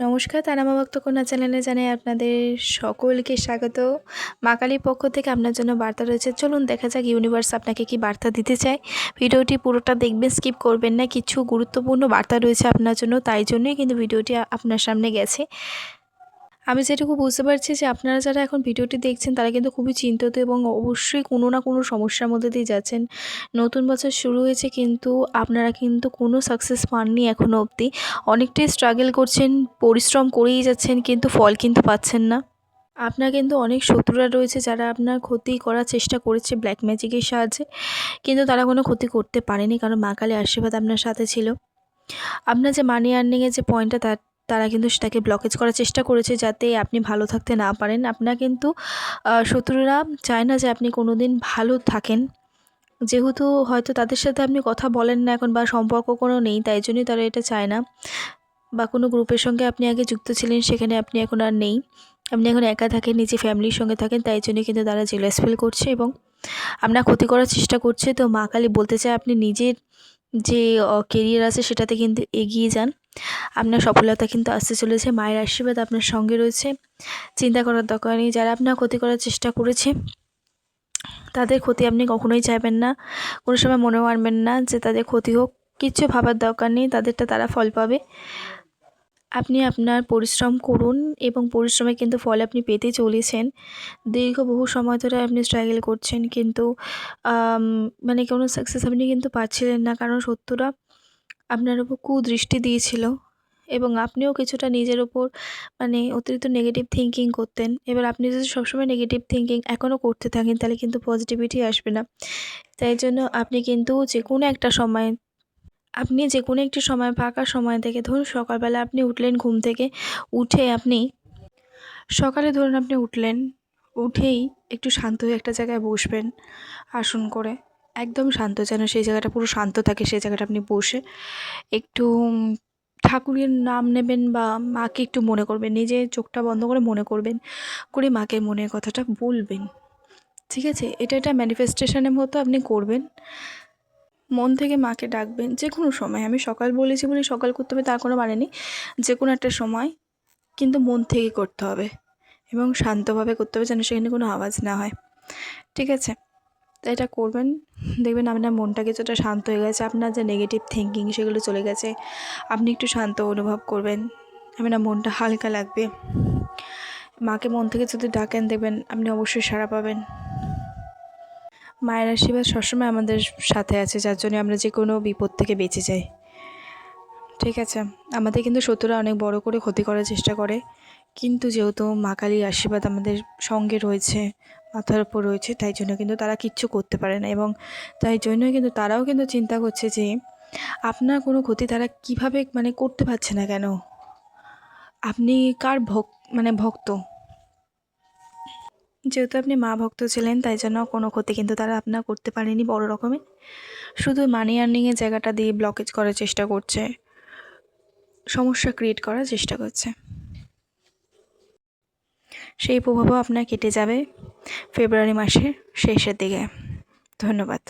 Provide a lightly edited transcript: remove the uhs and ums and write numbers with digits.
নমস্কার, তারামা ভক্ত কন্যা চ্যানেলে জানাই আপনাদের সকলকে স্বাগত। মা কালীর পক্ষ থেকে আপনার জন্য বার্তা রয়েছে। চলুন দেখা যাক ইউনিভার্স আপনাকে কি বার্তা দিতে চায়। ভিডিওটি পুরোটা দেখবেন, স্কিপ করবেন না। কিছু গুরুত্বপূর্ণ বার্তা রয়েছে আপনার জন্য, তাই জন্যই কিন্তু ভিডিওটি আপনার সামনে গেছে। আমি যেটুকু বুঝতে পারছি যে আপনারা যারা এখন ভিডিওটি দেখছেন তারা কিন্তু খুবই চিন্তিত এবং অবশ্যই কোনো না কোনো সমস্যার মধ্যে দিয়ে যাচ্ছেন। নতুন বছর শুরু হয়েছে কিন্তু আপনারা কিন্তু কোনো সাকসেস পাননি এখনও অবধি। অনেকটাই স্ট্রাগল করছেন, পরিশ্রম করেই যাচ্ছেন, কিন্তু ফল কিন্তু পাচ্ছেন না। আপনার কিন্তু অনেক শত্রুরা রয়েছে যারা আপনার ক্ষতি করার চেষ্টা করেছে ব্ল্যাক ম্যাজিকের সাহায্যে, কিন্তু তারা কোনো ক্ষতি করতে পারেনি, কারণ মা কালীর আশীর্বাদ আপনার সাথে ছিল। আপনার যে মানি আর্নিংয়ের যে পয়েন্টটা তারা কিন্তু সেটাকে ব্লকেজ করার চেষ্টা করেছে যাতে আপনি ভালো থাকতে না পারেন। আপনার কিন্তু শত্রুরা চায় না যে আপনি কোনো দিন ভালো থাকেন। যেহেতু হয়তো তাদের সাথে আপনি কথা বলেন না এখন বা সম্পর্ক কোনো নেই, তাই জন্যই তারা এটা চায় না। বা কোনো গ্রুপের সঙ্গে আপনি আগে যুক্ত ছিলেন, সেখানে আপনি এখন আর নেই। আপনি এখন একা থাকেন, নিজে ফ্যামিলির সঙ্গে থাকেন, তাই জন্যই কিন্তু তারা জেলাস ফিল করছে এবং আপনার ক্ষতি করার চেষ্টা করছে। তো মা কালী বলতে চায় আপনি নিজের যে কেরিয়ার আছে সেটাতে কিন্তু এগিয়ে যান। আপনার সফলতা কিন্তু আসতে চলেছে। মায়ের আশীর্বাদ আপনার সঙ্গে রয়েছে, চিন্তা করার দরকার নেই। যারা আপনার ক্ষতি করার চেষ্টা করেছে তাদের ক্ষতি আপনি কখনোই চাইবেন না, কোনো সময় মনেও আনবেন না যে তাদের ক্ষতি হোক। কিচ্ছু ভাবার দরকার নেই, তাদেরটা তারা ফল পাবে। আপনি আপনার পরিশ্রম করুন এবং পরিশ্রমে কিন্তু ফল আপনি পেতে চলেছেন। বহু সময় ধরে আপনি স্ট্রাগল করছেন, কিন্তু মানে কোনো সাকসেস আপনি কিন্তু পাচ্ছিলেন না, কারণ শত্রুরা আপনার উপর কুদৃষ্টি দিয়েছিল এবং আপনিও কিছুটা নিজের ওপর মানে অতিরিক্ত নেগেটিভ থিঙ্কিং করতেন। এবার আপনি যদি সবসময় নেগেটিভ থিঙ্কিং এখনও করতে থাকেন তাহলে কিন্তু পজিটিভিটি আসবে না। তাই জন্য আপনি কিন্তু যে কোনো একটি সময় ফাঁকা সময় থেকে, ধরুন সকালবেলা আপনি উঠলেন ঘুম থেকে, ধরুন আপনি উঠলেন, উঠেই একটু শান্ত হয়ে একটা জায়গায় বসবেন আসন করে। একদম শান্ত, যেন সেই জায়গাটা পুরো শান্ত থাকে। সেই জায়গাটা আপনি বসে একটু ঠাকুরের নাম নেবেন বা মাকে একটু মনে করবেন। নিজে চোখটা বন্ধ করে মনে করবেন, করে মাকে মনের কথাটা বলবেন। ঠিক আছে? এটা একটা ম্যানিফেস্টেশনের মতো আপনি করবেন। মন থেকে মাকে ডাকবেন যে কোনো সময়। আমি সকাল বলেছি বলে সকাল করতে হবে তার কোনো মানে নেই। যে কোনো একটা সময়, কিন্তু মন থেকে করতে হবে এবং শান্তভাবে করতে হবে, যেন সেখানে কোনো আওয়াজ না হয়। ঠিক আছে? তো এটা করবেন, দেখবেন আপনার মনটা কিছুটা শান্ত হয়ে গেছে। আপনার যে নেগেটিভ থিঙ্কিং সেগুলো চলে গেছে। আপনি একটু শান্ত অনুভব করবেন, আপনার মনটা হালকা লাগবে। মাকে মন থেকে যদি ডাকেন, দেখবেন আপনি অবশ্যই সাড়া পাবেন। মায়ের আশীর্বাদ সবসময় আমাদের সাথে আছে, যার জন্য আমরা যে কোনো বিপদ থেকে বেঁচে যাই। ঠিক আছে? আমাদের কিন্তু শত্রুরা অনেক বড় করে ক্ষতি করার চেষ্টা করে, কিন্তু যেহেতু মা কালীর আশীর্বাদ আমাদের সঙ্গে রয়েছে, মাথার উপর রয়েছে, তাই জন্য কিন্তু তারা কিচ্ছু করতে পারে না। এবং তাই জন্যই কিন্তু তারাও কিন্তু চিন্তা করছে যে আপনার কোনো ক্ষতি তারা কীভাবে মানে করতে পারছে না কেন? আপনি কার ভক্ত? যেহেতু আপনি মা ভক্ত ছিলেন, তাই জন্য কোনো ক্ষতি কিন্তু তারা আপনার করতে পারেনি বড় রকমের। শুধু মানি আর্নিংয়ের জায়গাটা দিয়ে ব্লকেজ করার চেষ্টা করছে, সমস্যা ক্রিয়েট করার চেষ্টা করছে। সেই প্রভাবও আপনার কেটে যাবে ফেব্রুয়ারি মাসের শেষের দিকে। ধন্যবাদ।